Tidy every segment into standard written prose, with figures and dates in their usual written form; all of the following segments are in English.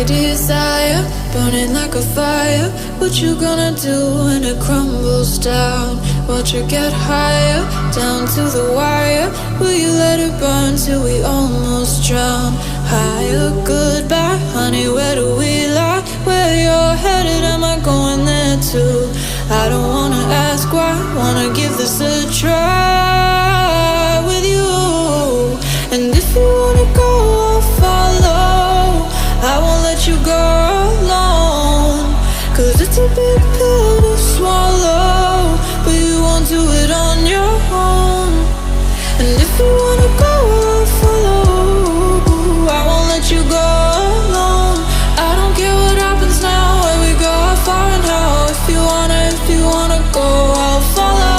desire, burning like a fire. What you gonna do when it crumbles down? Watch it get higher, down to the wire. Will you let it burn till we almost drown? Higher, goodbye, honey, where do we lie? Where you're headed, am I going there too? I don't wanna ask why, wanna give this a try with you. And if you wanna go, I'll follow. I won't let you go alone, 'cause it's a big pill to swallow, but you won't do it on your own. And if you wanna go, I'll follow. I won't let you go alone. I don't care what happens now, where we go, how far and how. If you wanna go, I'll follow.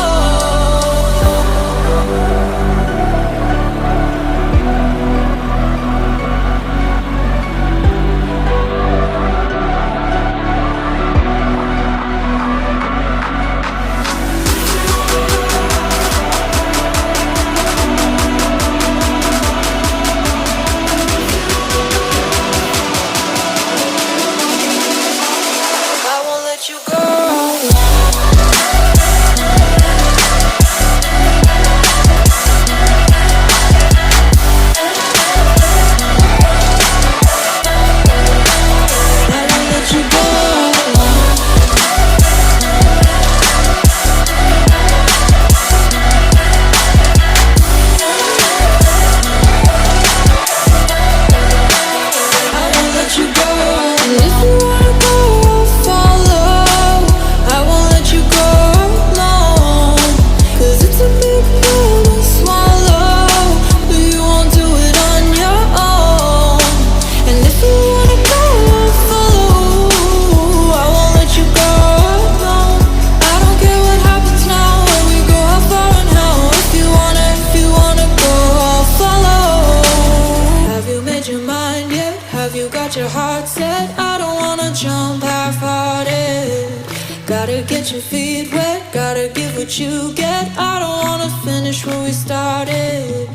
Get your feet wet, gotta give what you get. I don't wanna finish where we started.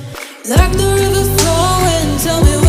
Like the river flowing, tell me